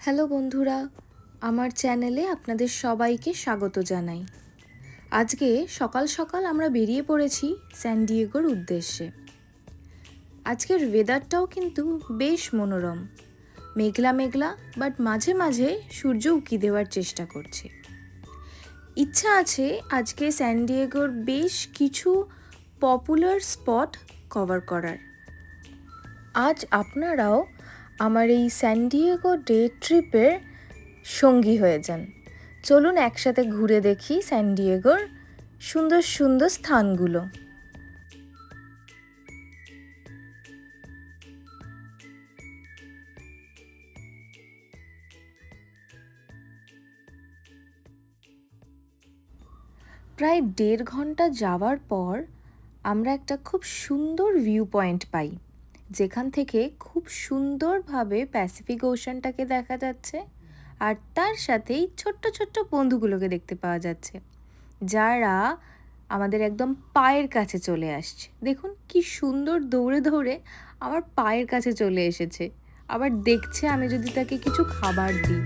Hello বন্ধুরা, আমার চ্যানেলে আপনাদের সবাইকে স্বাগত জানাই। আজকে সকাল সকাল আমরা বেরিয়ে পড়েছি স্যান ডিয়েগোর উদ্দেশ্যে। আজকের ওয়েদারটাও কিন্তু বেশ মনোরম, মেঘলা মেঘলা, বাট মাঝে মাঝে সূর্য উঁকি দেওয়ার চেষ্টা করছে। ইচ্ছা আছে আজকে স্যান ডিয়েগোর বেশ কিছু পপুলার স্পট কভার করার। আজ আপনারাও আমার এই স্যান ডিয়েগো ডে ট্রিপের সঙ্গী হয়ে যান। চলুন একসাথে ঘুরে দেখি স্যান ডিয়েগোর সুন্দর সুন্দর স্থানগুলো। প্রায় 1.5 ঘন্টা যাওয়ার পর আমরা একটা খুব সুন্দর ভিউ পয়েন্ট পাই, যেখান থেকে খুব সুন্দরভাবে প্যাসিফিক ওশানটাকে দেখা যাচ্ছে, আর তার সাথেই ছোট্ট ছোট্ট বন্ধুগুলোকে দেখতে পাওয়া যাচ্ছে, যারা আমাদের একদম পায়ের কাছে চলে আসছে। দেখুন কি সুন্দর দৌড়ে দৌড়ে আমার পায়ের কাছে চলে এসেছে, আবার দেখছে আমি যদি তাকে কিছু খাবার দিই।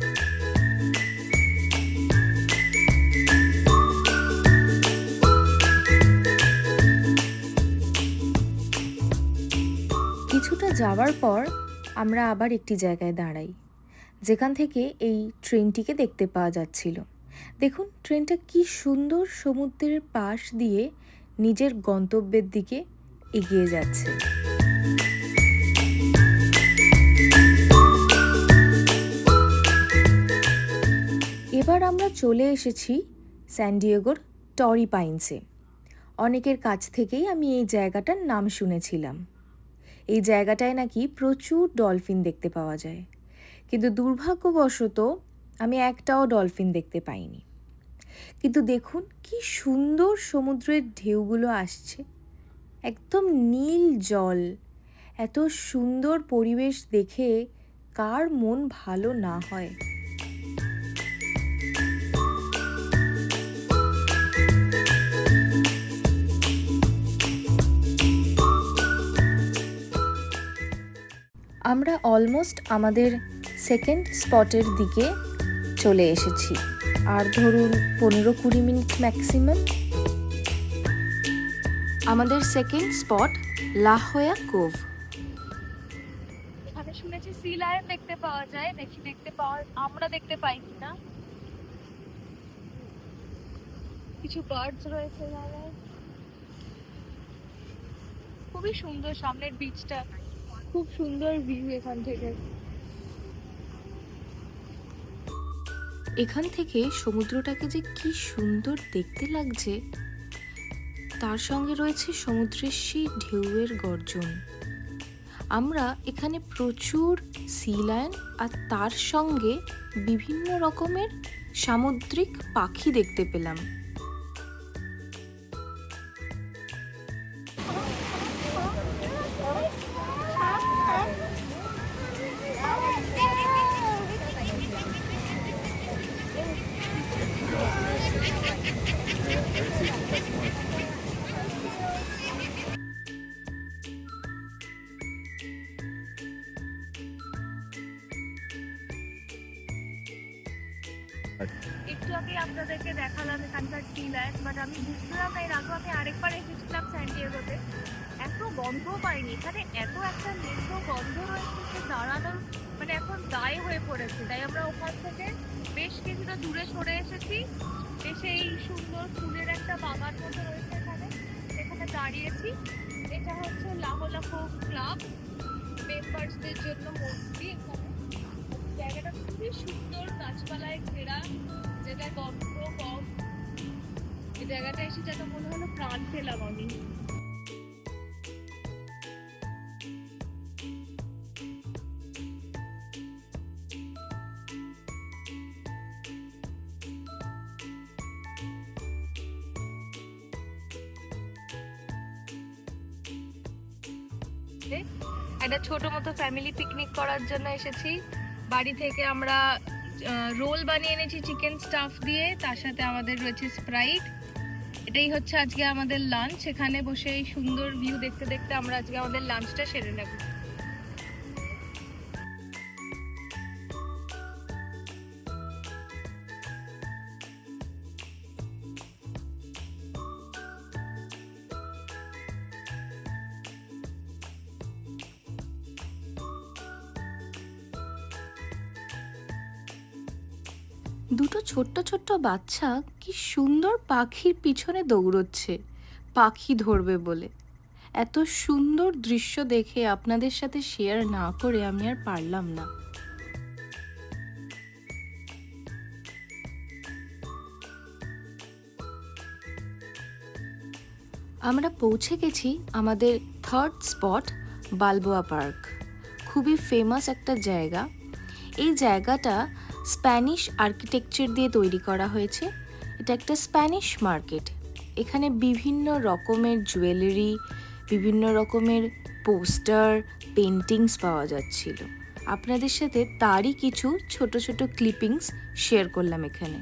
কিছুটা যাওয়ার পর আমরা আবার একটি জায়গায় দাঁড়াই, যেখান থেকে এই ট্রেনটিকে দেখতে পাওয়া যাচ্ছিল। দেখুন ট্রেনটা কি সুন্দর সমুদ্রের পাশ দিয়ে নিজের গন্তব্যের দিকে এগিয়ে যাচ্ছে। এবার আমরা চলে এসেছি স্যান ডিয়েগোর টরি পাইন্সে। অনেকের কাছ থেকেই আমি এই জায়গাটার নাম শুনেছিলাম। এই জায়গাটায় নাকি প্রচুর ডলফিন দেখতে পাওয়া যায়, কিন্তু দুর্ভাগ্যবশত আমি একটাও ডলফিন দেখতে পাইনি। কিন্তু দেখুন কি সুন্দর সমুদ্রের ঢেউগুলো আসছে, একদম নীল জল। এত সুন্দর পরিবেশ দেখে কার মন ভালো না হয়। আমরা অলমোস্ট আমাদের সেকেন্ড স্পটের দিকে চলে এসেছি, আর ধরুন 15-20 মিনিট ম্যাক্সিমাম। আমাদের সেকেন্ড স্পট লা হোয়া কোভ। এখানে শুনেছি সি লায়ন দেখতে পাওয়া যায়, আমরা দেখতে পাই না। কিছু বার্ডস রয়েছে এখানে, খুবই সুন্দর। সামনের বিচটা খুব সুন্দর ভিউ এখান থেকে। এখান থেকে সমুদ্রটাকে যে কি সুন্দর দেখতে লাগছে, তার সঙ্গে রয়েছে সমুদ্রের সেই ঢেউয়ের গর্জন। আমরা এখানে প্রচুর সি লায়ন আর তার সঙ্গে বিভিন্ন রকমের সামুদ্রিক পাখি দেখতে পেলাম। একটু আগে আপনাদেরকে দেখালাম এখানকার সি লায়ন, বাট আমি বুঝলাম না, এর আগে আমি আরেকবার এসেছিলাম স্যান ডিয়েগোতে, এত গন্ধ পাইনি। এখানে এত একটা মিষ্ট গন্ধ রয়েছে যে দাঁড়ানোর মানে এখন দায় হয়ে পড়েছে। তাই আমরা ওখান থেকে বেশ কিছুটা দূরে সরে এসেছি, এসে এই সুন্দর ফুলের একটা বাগান মতো রয়েছে এখানে দাঁড়িয়েছি। এটা হচ্ছে লাহোলা কোভ ক্লাব মেম্বার্সদের জন্য মন্ত্রী। এখানে জায়গাটা খুবই সুন্দর, গাছপালায় ঘেরা, যেটা গন্ধ কম। এই জায়গাটা এসে যেন মনে হলো প্রাণ পেলাম আমি। একটা ছোট মতো ফ্যামিলি পিকনিক করার জন্য এসেছি। বাড়ি থেকে আমরা রোল বানিয়ে এনেছি চিকেন স্টাফ দিয়ে, তার সাথে আমাদের রয়েছে স্প্রাইট। এটাই হচ্ছে আজকে আমাদের লাঞ্চ। এখানে বসে এই সুন্দর ভিউ দেখতে দেখতে আমরা আজকে আমাদের লাঞ্চটা সেরে নেব। দুটো ছোট্ট ছোট্ট বাচ্চা কি সুন্দর পাখির পিছনে দৌড়চ্ছে পাখি ধরবে বলে। এত সুন্দর দৃশ্য দেখে আপনাদের সাথে শেয়ার না করে আমি আর পারলাম না। আমরা পৌঁছে গেছি আমাদের থার্ড স্পট, বালবোয়া পার্ক। খুবই ফেমাস একটা জায়গা। এই জায়গাটা স্প্যানিশ আর্কিটেকচার দিয়ে তৈরি করা হয়েছে। এটা একটা স্প্যানিশ মার্কেট। এখানে বিভিন্ন রকমের জুয়েলারি, বিভিন্ন রকমের পোস্টার, পেন্টিংস পাওয়া যাচ্ছিল। আপনাদের সাথে তারই কিছু ছোট ছোট ক্লিপিংস শেয়ার করলাম এখানে।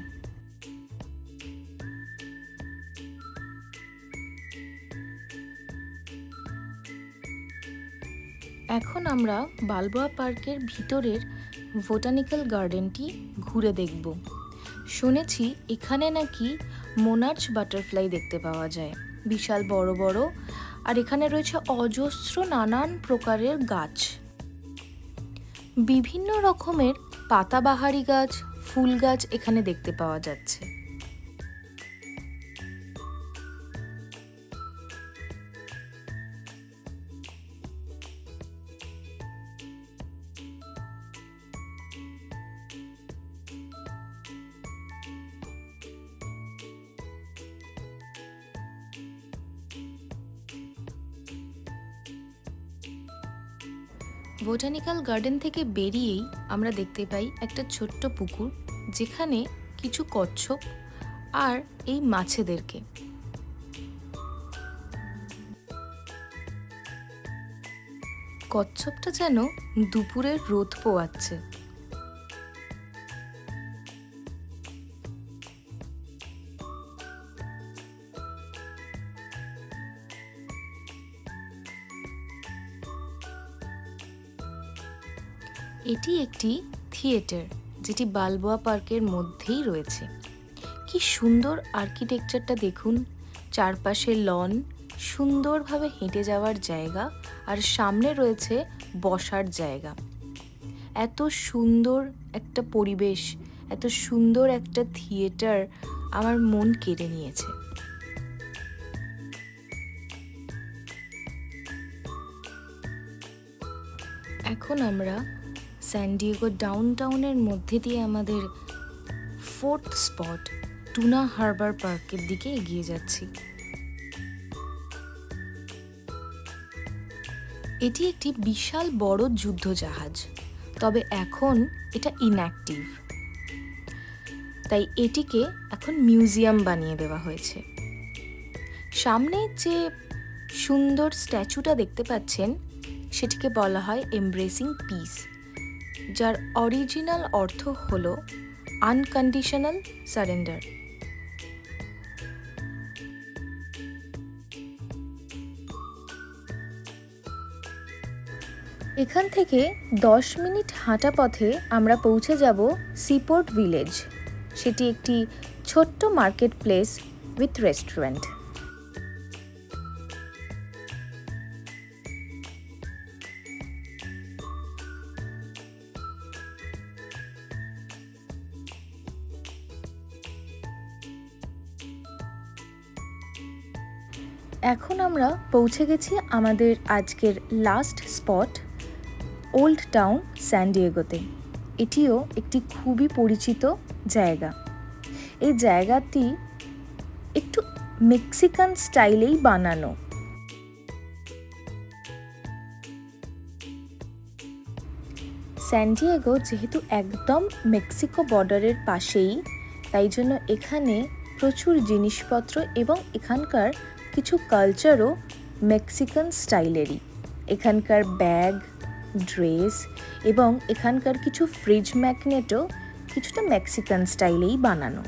এখন আমরা বালবোয়া পার্কের ভিতরের বোটানিক্যাল গার্ডেনটি ঘুরে দেখব। শুনেছি এখানে নাকি মোনার্চ বাটারফ্লাই দেখতে পাওয়া যায়, বিশাল বড় বড়। আর এখানে রয়েছে অজস্র নানান প্রকারের গাছ, বিভিন্ন রকমের পাতাবাহারি গাছ, ফুল গাছ এখানে দেখতে পাওয়া যাচ্ছে। বোটানিক্যাল গার্ডেন থেকে বেরিয়েই আমরা দেখতে পাই একটা ছোট্ট পুকুর, যেখানে কিছু কচ্ছপ আর এই মাছেদেরকে। কচ্ছপটা যেন দুপুরের রোদ পোয়াচ্ছে। এটি একটি থিয়েটার, যেটি বালবোয়া পার্কের মধ্যেই রয়েছে। কি সুন্দর আর্কিটেকচারটা দেখুন, চারপাশে লন, সুন্দরভাবে হেঁটে যাওয়ার জায়গা, আর সামনে রয়েছে বসার জায়গা। এত সুন্দর একটা পরিবেশ, এত সুন্দর একটা থিয়েটার আমার মন কেড়ে নিয়েছে। এখন আমরা স্যান ডিয়েগো ডাউনটাউনের মধ্যে দিয়ে আমাদের ফোর্থ স্পট টুনা হারবার পার্কের দিকে এগিয়ে যাচ্ছি। এটি একটি বিশাল বড় যুদ্ধ জাহাজ, তবে এখন এটা ইনঅ্যাক্টিভ, তাই এটিকে এখন মিউজিয়াম বানিয়ে দেওয়া হয়েছে। সামনে যে সুন্দর স্ট্যাচুটা দেখতে পাচ্ছেন, সেটিকে বলা হয় এমব্রেসিং পিস, যার অরিজিনাল অর্থ হলো আনকন্ডিশনাল সারেন্ডার। এখান থেকে 10 মিনিট হাঁটা পথে আমরা পৌঁছে যাব সিপোর্ট ভিলেজ। সেটি একটি ছোট্ট মার্কেট প্লেস উইথ রেস্টুরেন্ট। এখন আমরা পৌঁছে গেছি আমাদের আজকের লাস্ট স্পট, ওল্ড টাউন স্যান ডিয়েগোতে। এটিও একটি খুবই পরিচিত জায়গা। এই জায়গাটি একটু মেক্সিকান স্টাইলেই বানানো। স্যান ডিয়েগো যেহেতু একদম মেক্সিকো বর্ডারের পাশেই, তাই জন্য এখানে প্রচুর জিনিসপত্র এবং এখানকার কিছু কালচারও মেক্সিকান স্টাইলেরই। এখানকার ব্যাগ, ড্রেস এবং এখানকার কিছু ফ্রিজ ম্যাগনেটও কিছুটা মেক্সিকান স্টাইলেই বানানো।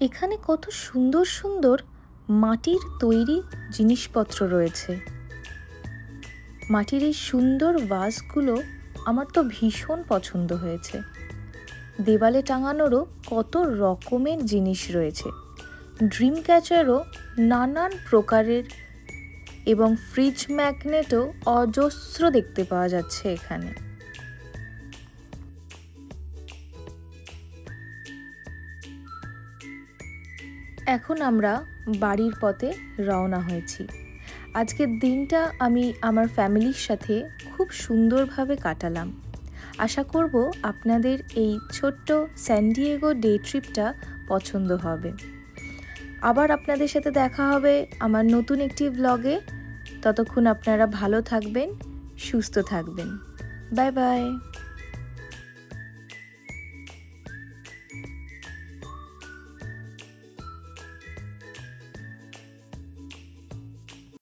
এখানে কত সুন্দর সুন্দর মাটির তৈরি জিনিসপত্র রয়েছে। মাটির এই সুন্দর ভাসগুলো আমার তো ভীষণ পছন্দ হয়েছে। দেওয়ালে টাঙানোরও কত রকমের জিনিস রয়েছে, ড্রিম ক্যাচারও নানান প্রকারের এবং ফ্রিজ ম্যাগনেটও অজস্র দেখতে পাওয়া যাচ্ছে এখানে। এখন আমরা বাড়ির পথে রওনা হয়েছি। আজকের দিনটা আমি আমার ফ্যামিলির সাথে খুব সুন্দরভাবে কাটালাম। আশা করব আপনাদের এই ছোট্ট স্যান ডিয়েগো ডে ট্রিপটা পছন্দ হবে। আবার আপনাদের সাথে দেখা হবে আমার নতুন একটি ব্লগে। ততক্ষণ আপনারা ভালো থাকবেন, সুস্থ থাকবেন। Bye bye.